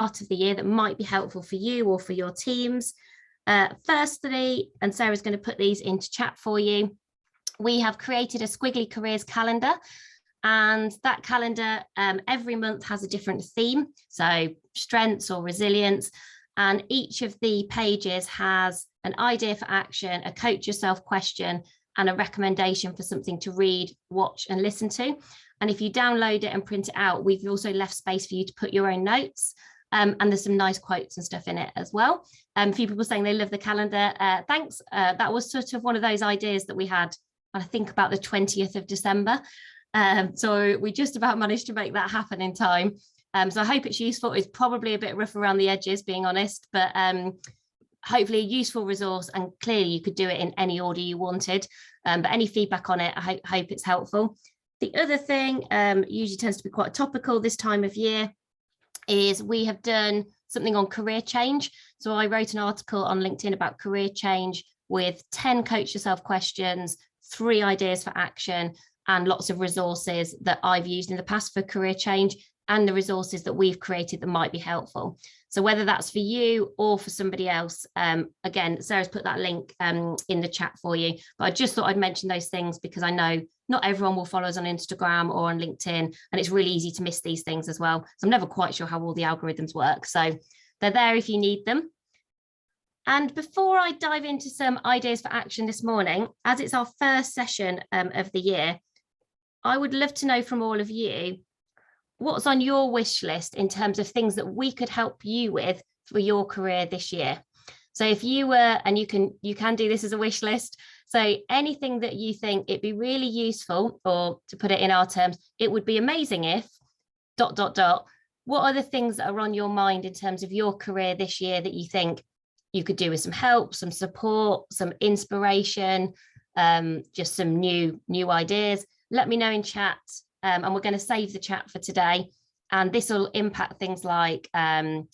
of the year that might be helpful for you or for your teams. Firstly, and Sarah's going to put these into chat for you, we have created a Squiggly Careers calendar, and that calendar every month has a different theme, so strengths or resilience, and each of the pages has an idea for action, a coach yourself question, and a recommendation for something to read, watch, and listen to. And if you download it and print it out, we've also left space for you to put your own notes. And there's some nice quotes and stuff in it as well. A few people saying they love the calendar. Thanks. That was sort of one of those ideas that we had, I think, about the 20th of December. So we just about managed to make that happen in time. So I hope it's useful. It's probably a bit rough around the edges, being honest, but hopefully a useful resource, and clearly you could do it in any order you wanted. But any feedback on it, I hope it's helpful. The other thing usually tends to be quite topical this time of year is we have done something on career change. So I wrote an article on LinkedIn about career change with 10 coach yourself questions, 3 ideas for action, and lots of resources that I've used in the past for career change, and the resources that we've created that might be helpful. So whether that's for you or for somebody else, again, Sarah's put that link in the chat for you. But I just thought I'd mention those things because I know not everyone will follow us on Instagram or on LinkedIn, and it's really easy to miss these things as well. So I'm never quite sure how all the algorithms work. So they're there if you need them. And before I dive into some ideas for action this morning, as it's our first session of the year, I would love to know from all of you, what's on your wish list in terms of things that we could help you with for your career this year? So if you were, and you can do this as a wish list, so anything that you think it'd be really useful, or to put it in our terms, it would be amazing if ... What are the things that are on your mind in terms of your career this year that you think you could do with some help, some support, some inspiration, just some new ideas? Let me know in chat. And we're going to save the chat for today. And this will impact things like the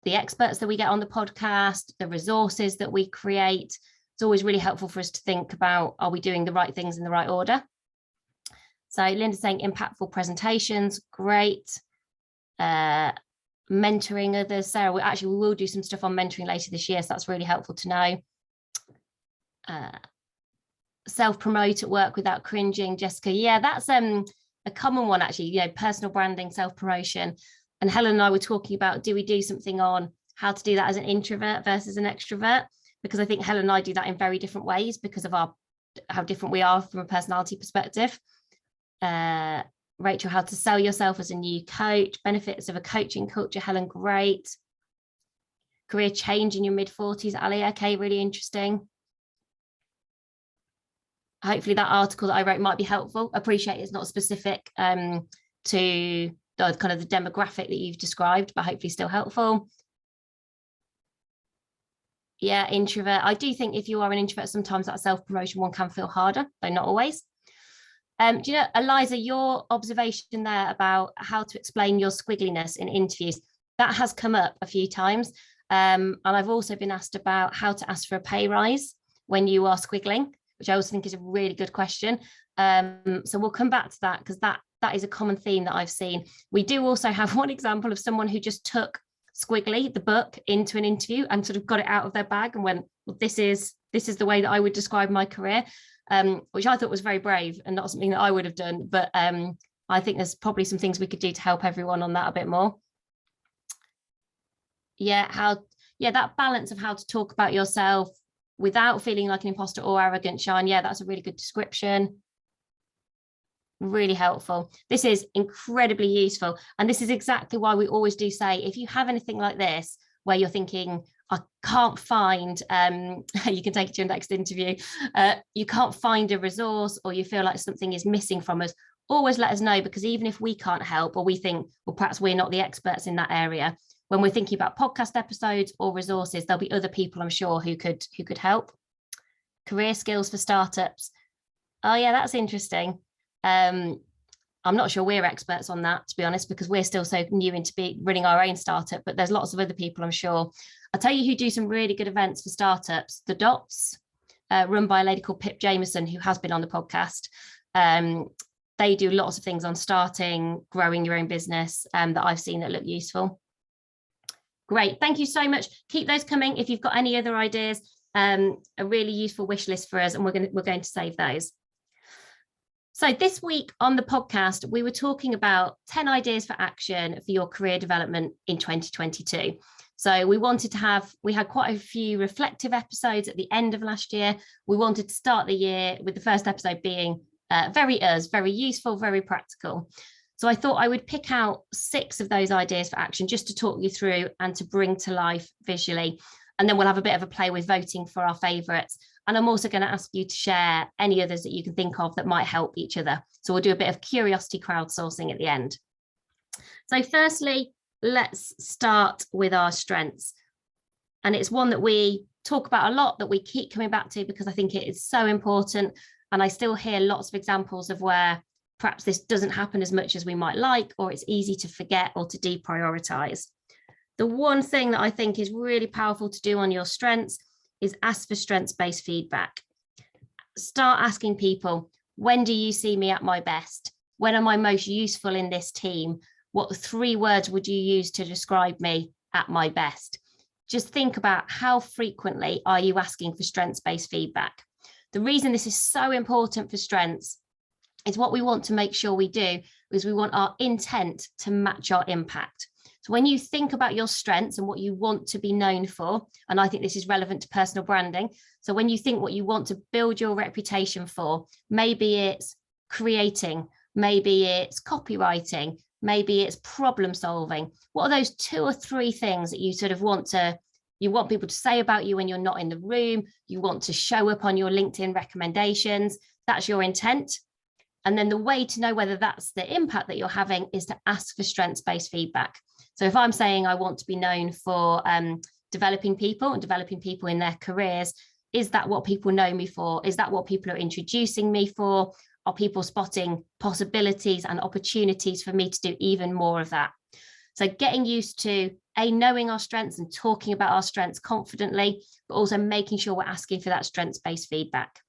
experts that we get on the podcast, the resources that we create. It's always really helpful for us to think about, are we doing the right things in the right order? So Linda's saying impactful presentations, great. Mentoring others. Sarah, we will do some stuff on mentoring later this year, so that's really helpful to know. Self-promote at work without cringing, Jessica. Yeah, that's a common one actually, personal branding, self-promotion. And Helen and I were talking about, do we do something on how to do that as an introvert versus an extrovert? Because I think Helen and I do that in very different ways because of how different we are from a personality perspective. Rachel, how to sell yourself as a new coach, benefits of a coaching culture. Helen, great. Career change in your mid-40s, Ali. Okay, really interesting. Hopefully that article that I wrote might be helpful. Appreciate it's not specific to the kind of the demographic that you've described, but hopefully still helpful. Yeah, introvert. I do think if you are an introvert, sometimes that self-promotion one can feel harder, though not always. Do you know, Eliza, your observation there about how to explain your squiggliness in interviews, that has come up a few times. And I've also been asked about how to ask for a pay rise when you are squiggling, which I also think is a really good question. So we'll come back to that because that is a common theme that I've seen. We do also have one example of someone who just took Squiggly, the book, into an interview and sort of got it out of their bag and went, well, this is the way that I would describe my career, which I thought was very brave and not something that I would have done. But I think there's probably some things we could do to help everyone on that a bit more. Yeah, that balance of how to talk about yourself without feeling like an imposter or arrogant, Sean. Yeah, that's a really good description. Really helpful. This is incredibly useful. And this is exactly why we always do say, if you have anything like this, where you're thinking, I can't find, you can take it to your next interview, you can't find a resource or you feel like something is missing from us, always let us know, because even if we can't help or we think, well, perhaps we're not the experts in that area, when we're thinking about podcast episodes or resources, there'll be other people, I'm sure, who could help. Career skills for startups. Oh yeah, that's interesting. I'm not sure we're experts on that, to be honest, because we're still so new into running our own startup, but there's lots of other people, I'm sure. I'll tell you who do some really good events for startups. The Dots, run by a lady called Pip Jameson, who has been on the podcast. They do lots of things on starting, growing your own business that I've seen that look useful. Great. Thank you so much. Keep those coming. If you've got any other ideas, a really useful wish list for us, and we're going to save those. So this week on the podcast, we were talking about 10 ideas for action for your career development in 2022. So we had quite a few reflective episodes at the end of last year. We wanted to start the year with the first episode being very useful, very practical. So I thought I would pick out 6 of those ideas for action just to talk you through and to bring to life visually. And then we'll have a bit of a play with voting for our favourites. And I'm also going to ask you to share any others that you can think of that might help each other. So we'll do a bit of curiosity crowdsourcing at the end. So firstly, let's start with our strengths. And it's one that we talk about a lot, that we keep coming back to because I think it is so important. And I still hear lots of examples of where perhaps this doesn't happen as much as we might like, or it's easy to forget or to deprioritize. The one thing that I think is really powerful to do on your strengths is ask for strengths-based feedback. Start asking people, when do you see me at my best? When am I most useful in this team? What 3 words would you use to describe me at my best? Just think about how frequently are you asking for strengths-based feedback. The reason this is so important for strengths is what we want to make sure we do is we want our intent to match our impact. So when you think about your strengths and what you want to be known for, and I think this is relevant to personal branding. So when you think what you want to build your reputation for, maybe it's creating, maybe it's copywriting, maybe it's problem solving. What are those 2 or 3 things that you sort of want people to say about you when you're not in the room? You want to show up on your LinkedIn recommendations. That's your intent. And then the way to know whether that's the impact that you're having is to ask for strengths-based feedback. So if I'm saying I want to be known for developing people in their careers, is that what people know me for? Is that what people are introducing me for? Are people spotting possibilities and opportunities for me to do even more of that? So getting used to knowing our strengths and talking about our strengths confidently, but also making sure we're asking for that strengths-based feedback.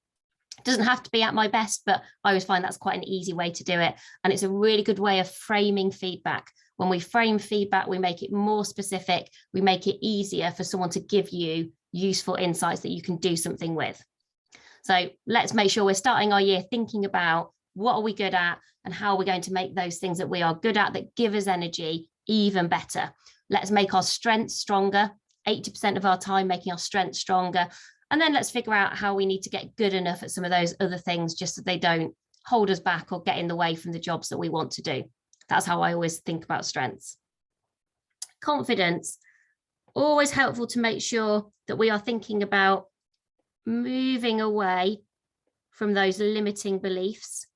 It doesn't have to be at my best, but I always find that's quite an easy way to do it. And it's a really good way of framing feedback. When we frame feedback, we make it more specific. We make it easier for someone to give you useful insights that you can do something with. So let's make sure we're starting our year thinking about what are we good at and how are we going to make those things that we are good at that give us energy even better. Let's make our strengths stronger, 80% of our time making our strengths stronger. And then let's figure out how we need to get good enough at some of those other things just so they don't hold us back or get in the way from the jobs that we want to do. That's how I always think about strengths. Confidence, always helpful to make sure that we are thinking about moving away from those limiting beliefs,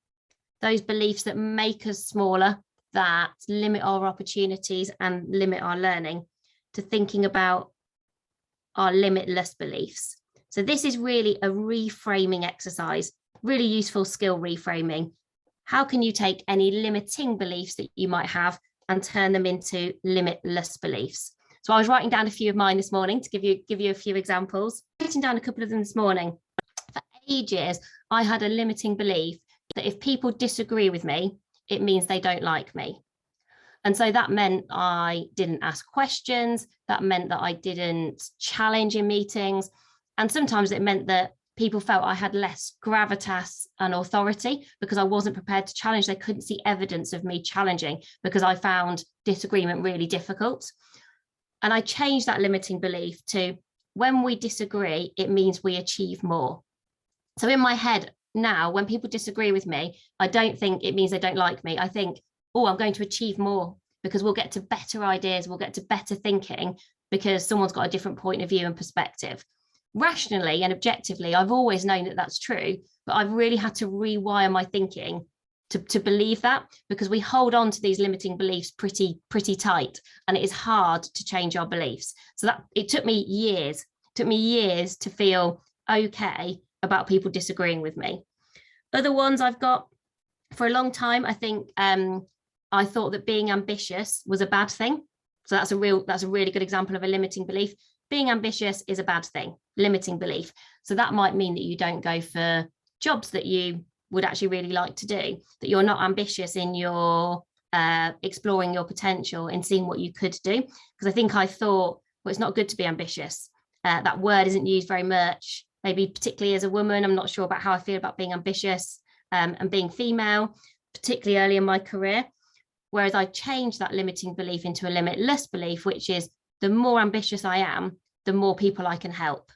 those beliefs that make us smaller, that limit our opportunities and limit our learning, to thinking about our limitless beliefs. So this is really a reframing exercise, really useful skill reframing. How can you take any limiting beliefs that you might have and turn them into limitless beliefs? So I was writing down a few of mine this morning to give you a few examples. Writing down a couple of them this morning. For ages, I had a limiting belief that if people disagree with me, it means they don't like me. And so that meant I didn't ask questions. That meant that I didn't challenge in meetings. And sometimes it meant that people felt I had less gravitas and authority because I wasn't prepared to challenge. They couldn't see evidence of me challenging because I found disagreement really difficult. And I changed that limiting belief to when we disagree, it means we achieve more. So in my head now, when people disagree with me, I don't think it means they don't like me. I think, oh, I'm going to achieve more because we'll get to better ideas. We'll get to better thinking because someone's got a different point of view and perspective. Rationally and objectively, I've always known that that's true, but I've really had to rewire my thinking to believe that, because we hold on to these limiting beliefs pretty tight, and it is hard to change our beliefs. So that it took me years to feel okay about people disagreeing with me. Other ones I've got for a long time, I think I thought that being ambitious was a bad thing. So that's a really good example of a limiting belief. Being ambitious is a bad thing, limiting belief. So that might mean that you don't go for jobs that you would actually really like to do, that you're not ambitious in your exploring your potential and seeing what you could do. Because I think I thought, well, it's not good to be ambitious. That word isn't used very much, maybe particularly as a woman. I'm not sure about how I feel about being ambitious and being female, particularly early in my career. Whereas I changed that limiting belief into a limitless belief, which is the more ambitious I am, the more people I can help.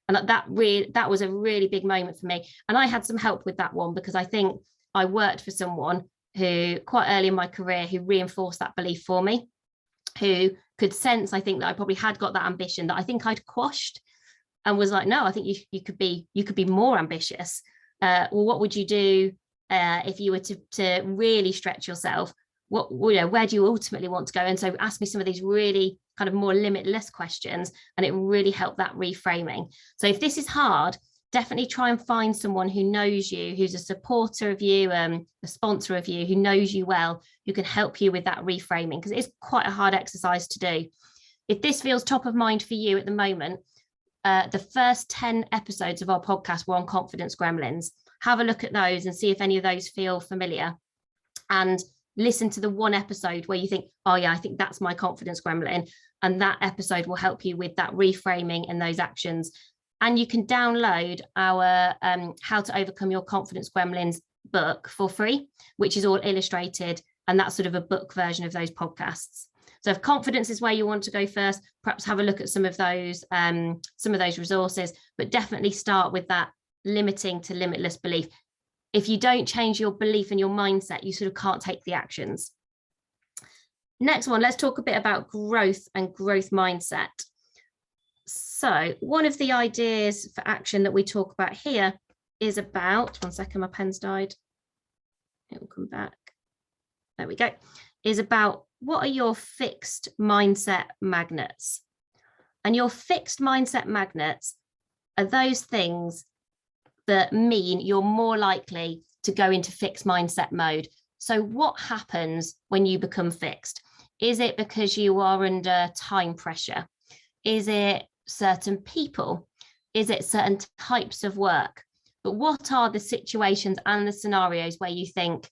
And that was a really big moment for me. And I had some help with that one, because I think I worked for someone who quite early in my career who reinforced that belief for me, who could sense, I think, that I probably had got that ambition that I think I'd quashed, and was like, no, I think you could be more ambitious. Well, what would you do if you were to really stretch yourself? Where do you ultimately want to go? And so ask me some of these really kind of more limitless questions, and it really helped that reframing. So if this is hard, definitely try and find someone who knows you, who's a supporter of you, a sponsor of you, who knows you well, who can help you with that reframing, because it's quite a hard exercise to do. If this feels top of mind for you at the moment, the first 10 episodes of our podcast were on confidence gremlins. Have a look at those and see if any of those feel familiar, and listen to the one episode where you think, oh yeah, I think that's my confidence gremlin, and that episode will help you with that reframing and those actions. And you can download our How to Overcome Your Confidence Gremlins book for free, which is all illustrated, and that's sort of a book version of those podcasts. So if confidence is where you want to go first, perhaps have a look at some of those resources, but definitely start with that limiting to limitless belief. If you don't change your belief and your mindset, you sort of can't take the actions. Next one, let's talk a bit about growth and growth mindset. So one of the ideas for action that we talk about here is about, one second, my pen's died. It will come back. There we go. Is about, what are your fixed mindset magnets? And your fixed mindset magnets are those things that mean you're more likely to go into fixed mindset mode. So what happens when you become fixed? Is it because you are under time pressure? Is it certain people? Is it certain types of work? But what are the situations and the scenarios where you think,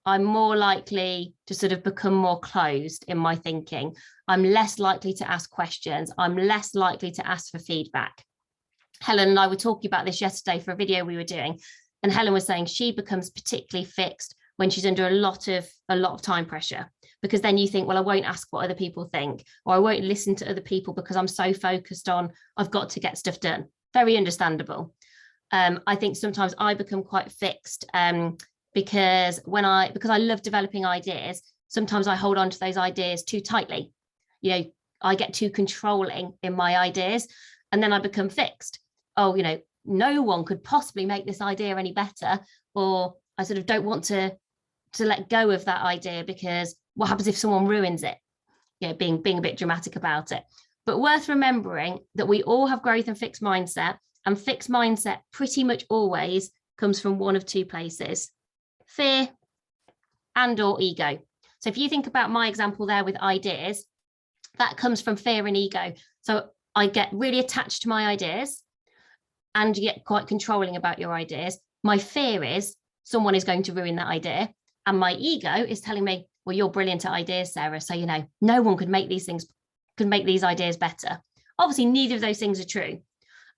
I'm more likely to sort of become more closed in my thinking? I'm less likely to ask questions. I'm less likely to ask for feedback. Helen and I were talking about this yesterday for a video we were doing, and Helen was saying she becomes particularly fixed when she's under a lot of time pressure, because then you think, well, I won't ask what other people think, or I won't listen to other people because I'm so focused on I've got to get stuff done. Very understandable. I think sometimes I become quite fixed because I love developing ideas. Sometimes I hold on to those ideas too tightly. I get too controlling in my ideas, and then I become fixed. Oh, no one could possibly make this idea any better, or I sort of don't want to let go of that idea, because what happens if someone ruins it? Being a bit dramatic about it. But worth remembering that we all have growth and fixed mindset, and fixed mindset pretty much always comes from one of two places: fear and or ego. So if you think about my example there with ideas, that comes from fear and ego. So I get really attached to my ideas, and you get quite controlling about your ideas. My fear is someone is going to ruin that idea. And my ego is telling me, well, you're brilliant at ideas, Sarah. So, no one could make these ideas better. Obviously, neither of those things are true.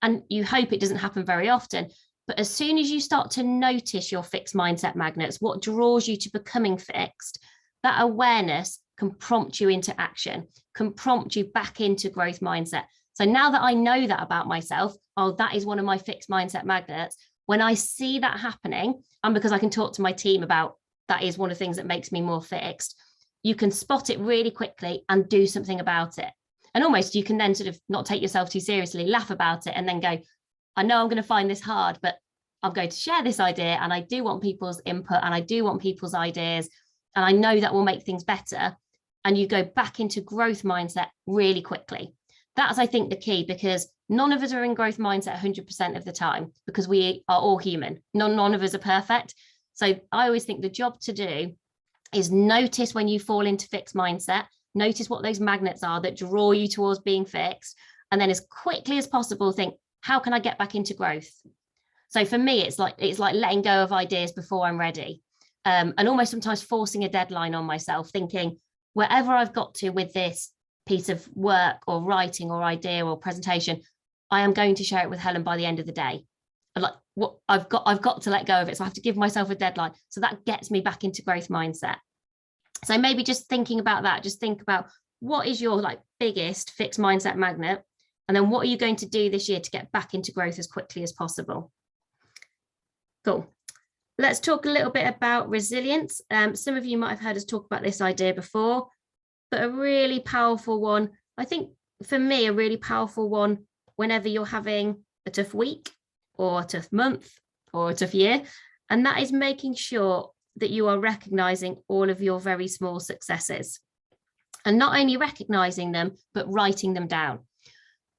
And you hope it doesn't happen very often. But as soon as you start to notice your fixed mindset magnets, what draws you to becoming fixed, that awareness can prompt you into action, can prompt you back into growth mindset. So now that I know that about myself, oh, that is one of my fixed mindset magnets. When I see that happening, and because I can talk to my team about that is one of the things that makes me more fixed, you can spot it really quickly and do something about it. And almost you can then sort of not take yourself too seriously, laugh about it, and then go, I know I'm going to find this hard, but I'm going to share this idea, and I do want people's input, and I do want people's ideas, and I know that will make things better. And you go back into growth mindset really quickly. That's, I think, the key, because none of us are in growth mindset 100% of the time, because we are all human. None of us are perfect. So I always think the job to do is notice when you fall into fixed mindset, notice what those magnets are that draw you towards being fixed, and then as quickly as possible think, how can I get back into growth? So for me, it's like letting go of ideas before I'm ready. and almost sometimes forcing a deadline on myself, thinking wherever I've got to with this piece of work or writing or idea or presentation, I am going to share it with Helen by the end of the day. Like what I've got to let go of it. So I have to give myself a deadline. So that gets me back into growth mindset. So maybe just thinking about that, just think about what is your like biggest fixed mindset magnet, and then what are you going to do this year to get back into growth as quickly as possible. Cool. Let's talk a little bit about resilience. Some of you might have heard us talk about this idea before, but a really powerful one, I think for me, a really powerful one whenever you're having a tough week or a tough month or a tough year, and that is making sure that you are recognizing all of your very small successes, and not only recognizing them, but writing them down.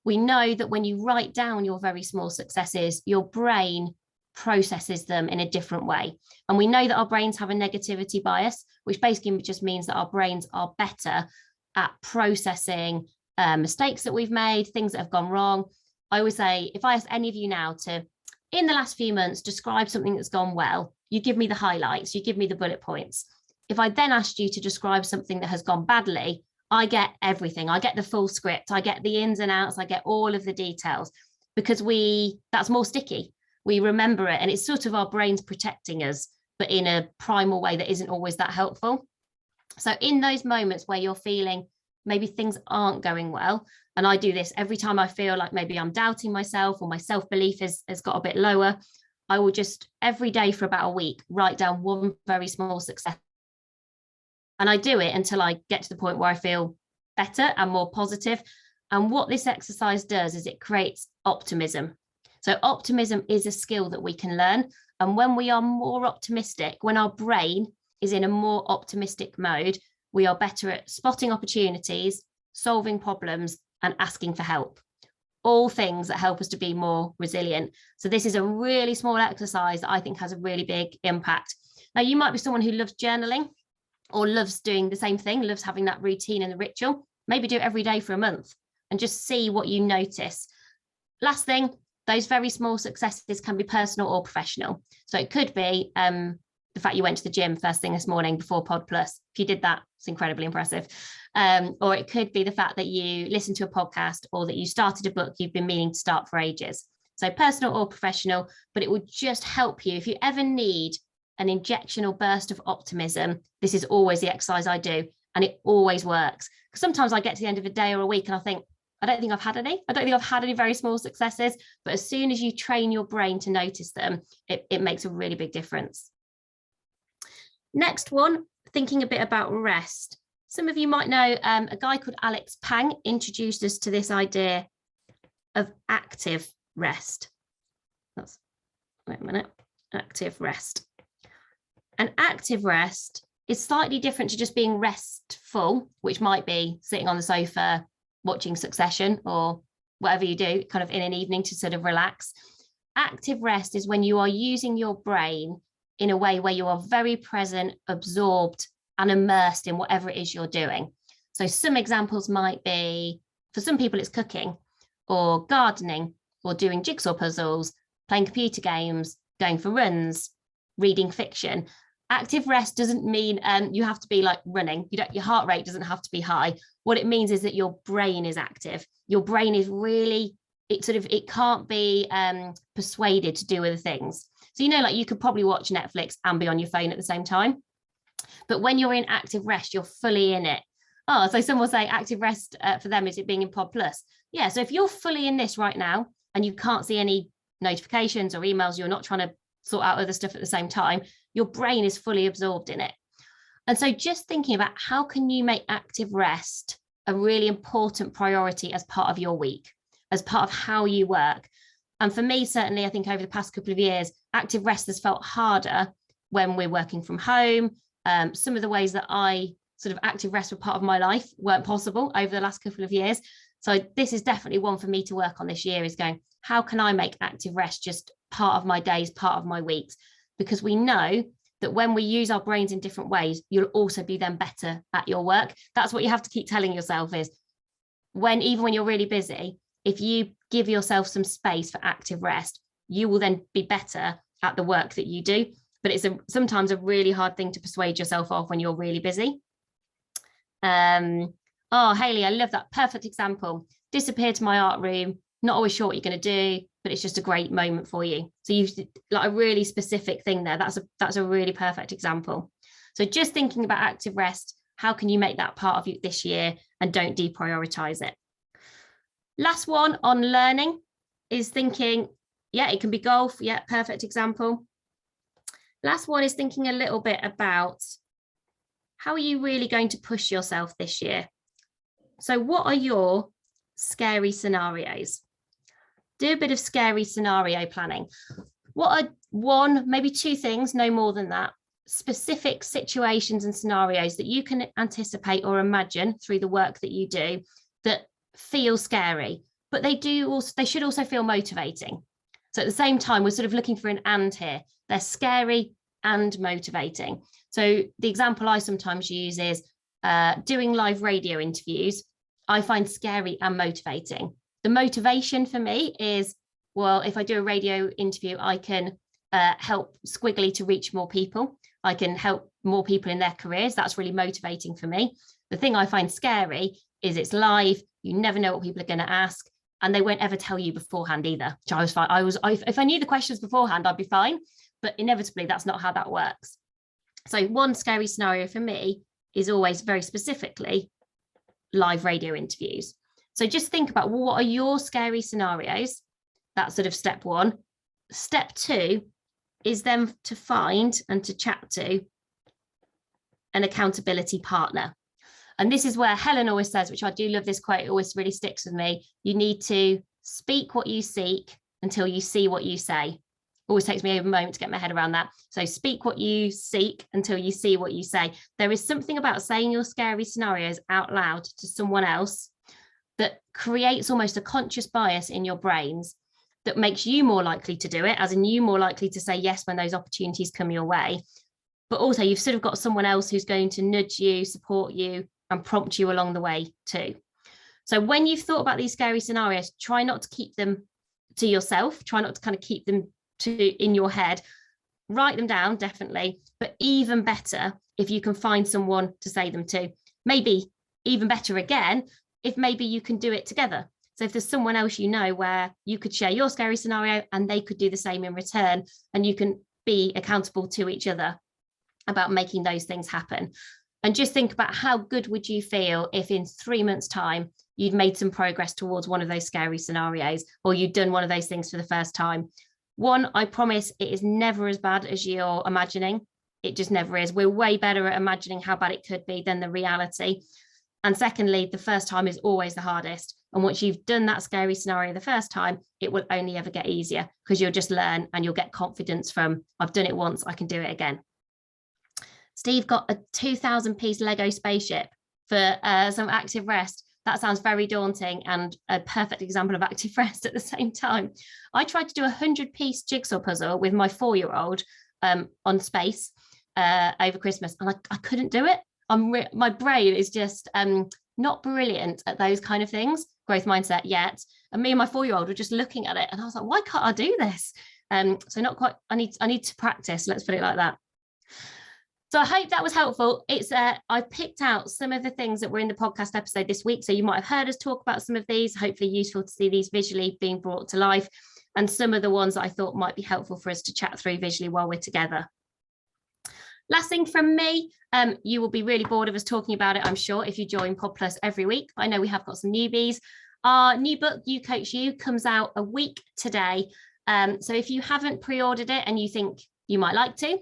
We know that when you write down your very small successes, your brain processes them in a different way. And we know that our brains have a negativity bias, which basically just means that our brains are better at processing mistakes that we've made, things that have gone wrong. I always say, if I ask any of you now to, in the last few months, describe something that's gone well, you give me the highlights, you give me the bullet points. If I then asked you to describe something that has gone badly, I get everything. I get the full script. I get the ins and outs. I get all of the details, because that's more sticky. We remember it, and it's sort of our brains protecting us, but in a primal way that isn't always that helpful. So in those moments where you're feeling maybe things aren't going well, and I do this every time I feel like maybe I'm doubting myself or my self-belief has got a bit lower, I will just every day for about a week write down one very small success. And I do it until I get to the point where I feel better and more positive. And what this exercise does is it creates optimism. So optimism is a skill that we can learn. And when we are more optimistic, when our brain is in a more optimistic mode, we are better at spotting opportunities, solving problems, and asking for help. All things that help us to be more resilient. So this is a really small exercise that I think has a really big impact. Now, you might be someone who loves journaling or loves doing the same thing, loves having that routine and the ritual. Maybe do it every day for a month and just see what you notice. Last thing, those very small successes can be personal or professional. So it could be the fact you went to the gym first thing this morning before Pod Plus. If you did that, it's incredibly impressive. Or it could be the fact that you listened to a podcast, or that you started a book you've been meaning to start for ages. So personal or professional, but it would just help you. If you ever need an injection or burst of optimism, this is always the exercise I do, and it always works. Because sometimes I get to the end of a day or a week and I think, I don't think I've had any very small successes, but as soon as you train your brain to notice them, it makes a really big difference. Next one, thinking a bit about rest. Some of you might know a guy called Alex Pang introduced us to this idea of active rest. Wait a minute, active rest. And active rest is slightly different to just being restful, which might be sitting on the sofa, watching Succession or whatever you do kind of in an evening to sort of relax. Active rest is when you are using your brain in a way where you are very present, absorbed, and immersed in whatever it is you're doing. So some examples might be, for some people, it's cooking or gardening or doing jigsaw puzzles, playing computer games, going for runs, reading fiction. Active rest doesn't mean you have to be like running. Your heart rate doesn't have to be high. What it means is that your brain is active. Your brain is really, it can't be persuaded to do other things. So, like you could probably watch Netflix and be on your phone at the same time. But when you're in active rest, you're fully in it. Oh, so some will say active rest for them is it being in Pod Plus. Yeah, so if you're fully in this right now and you can't see any notifications or emails, you're not trying to sort out other stuff at the same time, your brain is fully absorbed in it. And so just thinking about how can you make active rest a really important priority as part of your week, as part of how you work. And for me, certainly, I think over the past couple of years, active rest has felt harder when we're working from home. Some of the ways that I sort of active rest were part of my life weren't possible over the last couple of years. So this is definitely one for me to work on this year, is going, how can I make active rest just part of my days, part of my weeks? Because we know that when we use our brains in different ways, you'll also be then better at your work. That's what you have to keep telling yourself, is even when you're really busy, if you give yourself some space for active rest, you will then be better at the work that you do. but it's sometimes a really hard thing to persuade yourself of when you're really busy. Oh, Hayley, I love that. Perfect example. Disappear to my art room, not always sure what you're going to do, but it's just a great moment for you. So you've like a really specific thing there. That's a really perfect example. So just thinking about active rest, how can you make that part of you this year and don't deprioritize it? Last one on learning is thinking, yeah, it can be golf. Yeah, perfect example. Last one is thinking a little bit about how are you really going to push yourself this year? So what are your scary scenarios? Do a bit of scary scenario planning. What are one, maybe two things, no more than that, specific situations and scenarios that you can anticipate or imagine through the work that you do that feel scary, but they should also feel motivating. So at the same time, we're sort of looking for an and here. They're scary and motivating. So the example I sometimes use is doing live radio interviews. I find scary and motivating. The motivation for me is, well, if I do a radio interview, I can help Squiggly to reach more people. I can help more people in their careers. That's really motivating for me. The thing I find scary is it's live. You never know what people are going to ask, and they won't ever tell you beforehand either. Which I was fine. If I knew the questions beforehand, I'd be fine. But inevitably, that's not how that works. So one scary scenario for me is always very specifically live radio interviews. So just think about, well, what are your scary scenarios? That's sort of step one. Step two is then to find and to chat to an accountability partner. And this is where Helen always says, which I do love this quote, it always really sticks with me. You need to speak what you seek until you see what you say. Always takes me a moment to get my head around that. So speak what you seek until you see what you say. There is something about saying your scary scenarios out loud to someone else that creates almost a conscious bias in your brains that makes you more likely to do it, as in you more likely to say yes when those opportunities come your way. But also you've sort of got someone else who's going to nudge you, support you, and prompt you along the way too. So when you've thought about these scary scenarios, try not to keep them to yourself. Try not to kind of keep them in your head. Write them down, definitely. But even better, if you can find someone to say them to. Maybe even better again, if maybe you can do it together. So if there's someone else you know where you could share your scary scenario and they could do the same in return, and you can be accountable to each other about making those things happen. And just think about how good would you feel if in 3 months' time you'd made some progress towards one of those scary scenarios, or you'd done one of those things for the first time. One, I promise it is never as bad as you're imagining. It just never is. We're way better at imagining how bad it could be than the reality. And secondly, the first time is always the hardest. And once you've done that scary scenario the first time, it will only ever get easier, because you'll just learn and you'll get confidence from, I've done it once, I can do it again. Steve got a 2,000 piece Lego spaceship for some active rest. That sounds very daunting and a perfect example of active rest at the same time. I tried to do a 100-piece jigsaw puzzle with my 4-year-old on space over Christmas, and I couldn't do it. My brain is just not brilliant at those kind of things, growth mindset yet. And me and my 4-year-old were just looking at it, and I was like, why can't I do this? So not quite. I need to practice. Let's put it like that. So I hope that was helpful. I picked out some of the things that were in the podcast episode this week. So you might have heard us talk about some of these, hopefully useful to see these visually being brought to life, and some of the ones that I thought might be helpful for us to chat through visually while we're together. Last thing from me, you will be really bored of us talking about it, I'm sure, if you join Pod Plus every week. I know we have got some newbies. Our new book, You Coach You, comes out a week today. So if you haven't pre-ordered it and you think you might like to,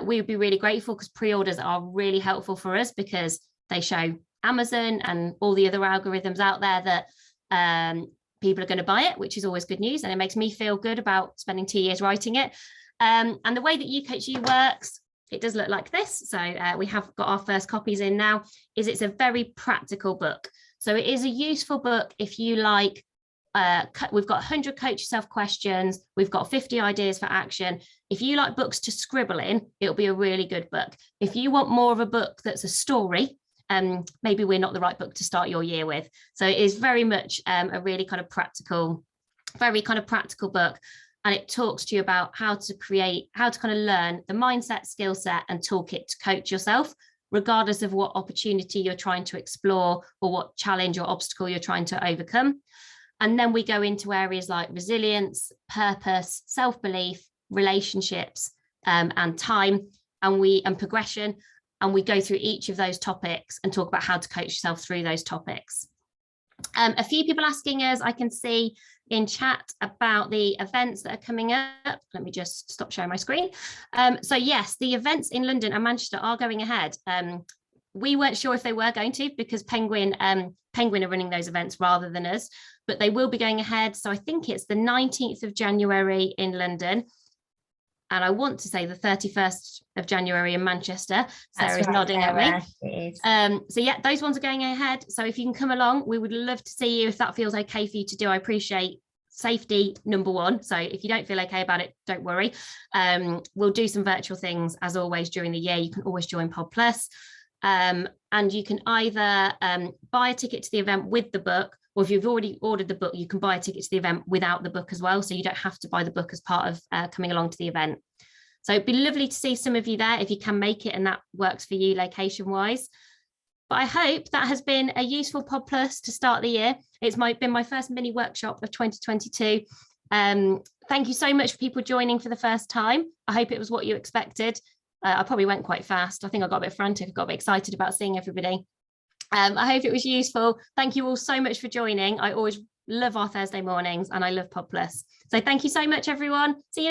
we would be really grateful, because pre-orders are really helpful for us, because they show Amazon and all the other algorithms out there that people are going to buy it, which is always good news. And it makes me feel good about spending 2 years writing it. And the way that You Coach You works, it does look like this. So we have got our first copies in now. It's a very practical book. So it is a useful book if you like. We've got 100 coach yourself questions. We've got 50 ideas for action. If you like books to scribble in, it'll be a really good book. If you want more of a book that's a story, maybe we're not the right book to start your year with. So it is very much a really kind of practical, very kind of practical book. and it talks to you about how to kind of learn the mindset, skill set, and toolkit to coach yourself, regardless of what opportunity you're trying to explore or what challenge or obstacle you're trying to overcome. And then we go into areas like resilience, purpose, self-belief, relationships, and time, and progression. And we go through each of those topics and talk about how to coach yourself through those topics. A few people asking us, I can see in chat, about the events that are coming up. Let me just stop sharing my screen. So yes, the events in London and Manchester are going ahead. We weren't sure if they were going to, because Penguin are running those events rather than us, but they will be going ahead. So I think it's the 19th of January in London, and I want to say the 31st of January in Manchester. Sarah's nodding at me. So yeah, those ones are going ahead. So if you can come along, we would love to see you if that feels okay for you to do. I appreciate safety, number one. So if you don't feel okay about it, don't worry. We'll do some virtual things as always during the year. You can always join Pod Plus. And you can either buy a ticket to the event with the book, or if you've already ordered the book, you can buy a ticket to the event without the book as well. So you don't have to buy the book as part of coming along to the event. So it'd be lovely to see some of you there if you can make it and that works for you location wise. But I hope that has been a useful Pod Plus to start the year. It's been my first mini workshop of 2022. Thank you so much for people joining for the first time. I hope it was what you expected. I probably went quite fast. I think I got a bit frantic, I got a bit excited about seeing everybody. I hope it was useful. Thank you all so much for joining. I always love our Thursday mornings and I love Pod Plus. So thank you so much, everyone. See you.